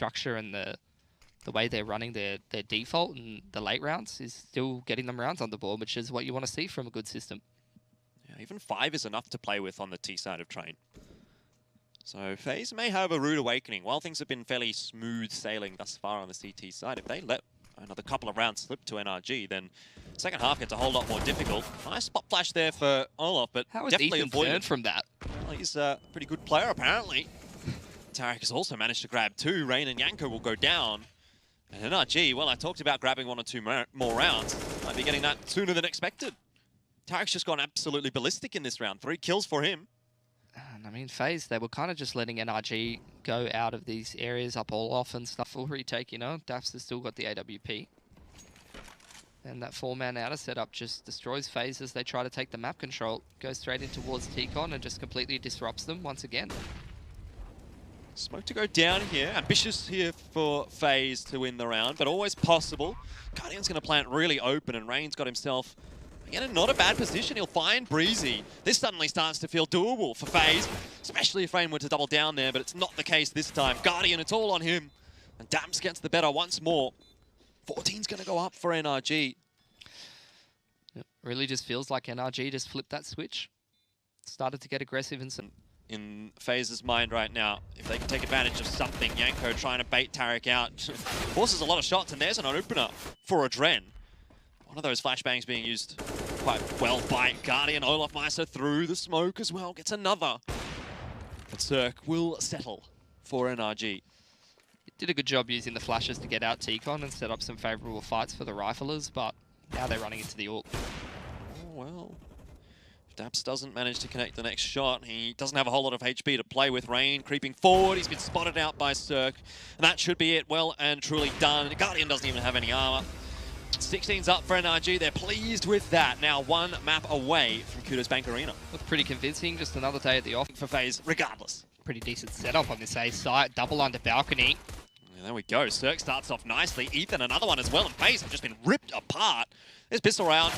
structure and the way they're running their default in the late rounds is still getting them rounds on the board, which is what you want to see from a good system. Yeah, even 5 is enough to play with on the T side of Train. So FaZe may have a rude awakening. While things have been fairly smooth sailing thus far on the CT side, if they let another couple of rounds slip to NRG, then second half gets a whole lot more difficult. Nice spot flash there for Olaf, but how is definitely Ethan avoided turned from that? Well, he's a pretty good player apparently. tarik has also managed to grab 2. Rain and Yanko will go down. And NRG, well, I talked about grabbing 1 or 2 more rounds. Might be getting that sooner than expected. Tarik's just gone absolutely ballistic in this round. 3 kills for him. And I mean, FaZe, they were kind of just letting NRG go out of these areas up all off and stuff for retake, you know. Daps has still got the AWP. And that 4-man outer setup just destroys FaZe as they try to take the map control. Goes straight in towards T-Con and just completely disrupts them once again. Smoke to go down here. Ambitious here for FaZe to win the round, but always possible. Guardian's going to plant really open, and Rain's got himself, again, in not a bad position. He'll find Brehze. This suddenly starts to feel doable for FaZe, especially if Rain were to double down there, but it's not the case this time. Guardian, it's all on him. And Dams gets the better once more. 14's going to go up for NRG. It really just feels like NRG just flipped that switch. Started to get aggressive and some... In FaZe's mind right now, if they can take advantage of something, Yanko trying to bait tarik out. Forces a lot of shots, and there's an opener for Adren. One of those flashbangs being used quite well by Guardian. Olaf Meister through the smoke as well, gets another. But CeRq will settle for NRG. Did a good job using the flashes to get out T-Con and set up some favourable fights for the riflers, but now they're running into the ult. Oh, well. Daps doesn't manage to connect the next shot. He doesn't have a whole lot of HP to play with. Rain creeping forward. He's been spotted out by CeRq. And that should be it. Well and truly done. Guardian doesn't even have any armor. 16's up for NRG. They're pleased with that. Now 1 map away from Kudos Bank Arena. Looked pretty convincing. Just another day at the office for FaZe, regardless. Pretty decent setup on this A site. Double under balcony. Yeah, there we go. CeRq starts off nicely. Ethan, another one as well. And FaZe have just been ripped apart. This pistol round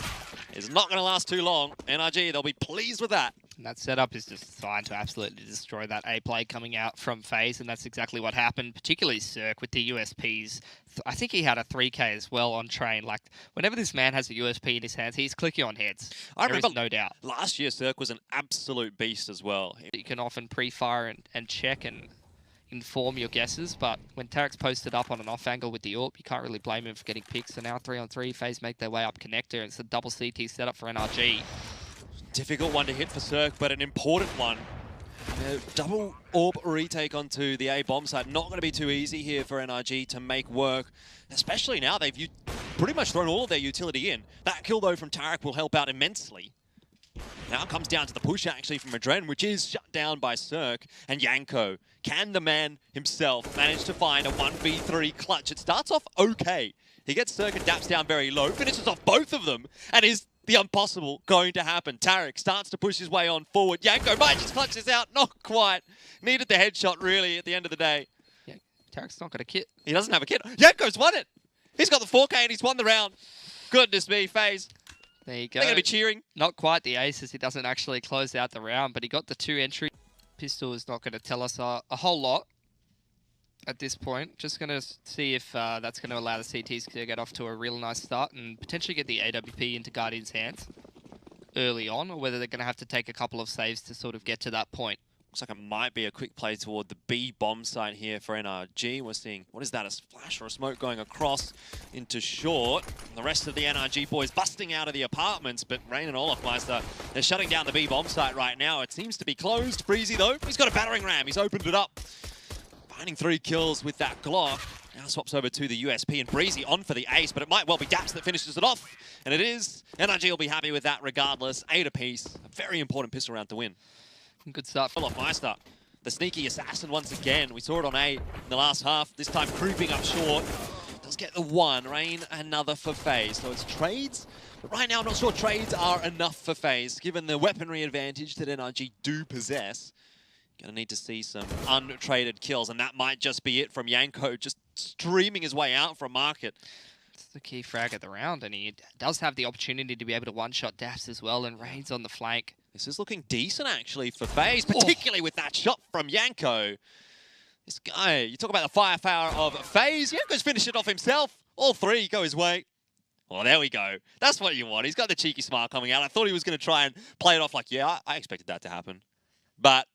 is not going to last too long. NRG, they'll be pleased with that. And that setup is just designed to absolutely destroy that A play coming out from FaZe, and that's exactly what happened, particularly CeRq with the USPs. I think he had a 3K as well on Train. Like, whenever this man has a USP in his hands, he's clicking on heads. I remember no doubt. Last year, CeRq was an absolute beast as well. You can often pre-fire and check and inform your guesses, but when Tarik's posted up on an off angle with the AWP, you can't really blame him for getting picked. So now 3-on-3, FaZe make their way up connector. It's a double CT setup for NRG. Difficult one to hit for CeRq, but an important one. Double AWP retake onto the A bomb site. Not going to be too easy here for NRG to make work, especially now they've pretty much thrown all of their utility in. That kill, though, from tarik will help out immensely. Now it comes down to the push, actually, from Adren, which is shut down by CeRq. And Yanko, can the man himself manage to find a 1v3 clutch? It starts off okay. He gets CeRq and Daps down very low, finishes off both of them, and is the impossible going to happen. tarik starts to push his way on forward. Yanko might just clutch this out. Not quite. Needed the headshot, really, at the end of the day. Yeah, Tarik's not got a kit. He doesn't have a kit. Yanko's won it. He's got the 4K and he's won the round. Goodness me, FaZe. There you go. They're going to be cheering. Not quite the ace as he doesn't actually close out the round, but he got the 2 entry. Pistol is not going to tell us a whole lot at this point. Just going to see if that's going to allow the CTs to get off to a real nice start and potentially get the AWP into Guardian's hands early on, or whether they're going to have to take a couple of saves to sort of get to that point. Looks like it might be a quick play toward the B bomb site here for NRG. We're seeing, what is that, a flash or a smoke going across into short. And the rest of the NRG boys busting out of the apartments, but Rain and Olaf Meister, they're shutting down the B bomb site right now. It seems to be closed. Brehze, though, he's got a battering ram. He's opened it up. Finding 3 kills with that Glock. Now swaps over to the USP, and Brehze on for the ace, but it might well be Daps that finishes it off. And it is. NRG will be happy with that regardless. 8 apiece. A very important pistol round to win. Good stuff. Olaf Meister, the sneaky assassin once again. We saw it on A in the last half. This time creeping up short. Does get the 1. Rain, another for FaZe. So it's trades. But right now, I'm not sure trades are enough for FaZe, given the weaponry advantage that NRG do possess. Gonna need to see some untraded kills, and that might just be it from Yanko, just streaming his way out from market. It's the key frag of the round, and he does have the opportunity to be able to one-shot Daps as well, and Rain's on the flank. This is looking decent, actually, for FaZe, particularly with that shot from Yanko. This guy, you talk about the firepower of FaZe. Yeah, goes finish it off himself. All three go his way. Well, there we go. That's what you want. He's got the cheeky smile coming out. I thought he was going to try and play it off like, yeah, I expected that to happen. But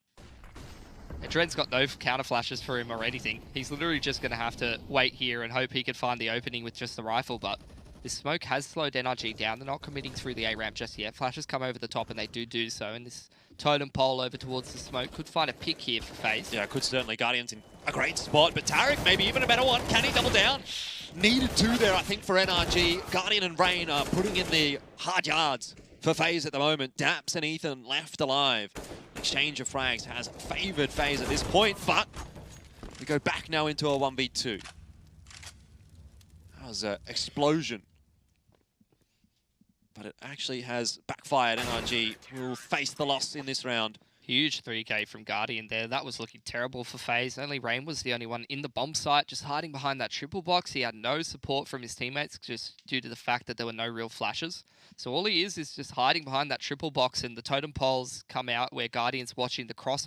Dren's got no counter flashes for him or anything. He's literally just going to have to wait here and hope he can find the opening with just the rifle. But this smoke has slowed NRG down. They're not committing through the A ramp just yet. Flashes come over the top and they do so. And this totem pole over towards the smoke could find a pick here for FaZe. yeah, could certainly. Guardian's in a great spot, but tarik maybe even a better one. Can he double down? Needed two there, I think, for NRG. Guardian and Rain are putting in the hard yards for FaZe at the moment. Daps and Ethan left alive. Exchange of frags has favoured FaZe at this point, but we go back now into a 1v2. That was an explosion. But it actually has backfired. NRG will face the loss in this round. Huge 3K from Guardian there. That was looking terrible for FaZe. Only Rain was the only one in the bomb site, just hiding behind that triple box. He had no support from his teammates just due to the fact that there were no real flashes. So all he is just hiding behind that triple box, and the totem poles come out where Guardian's watching the cross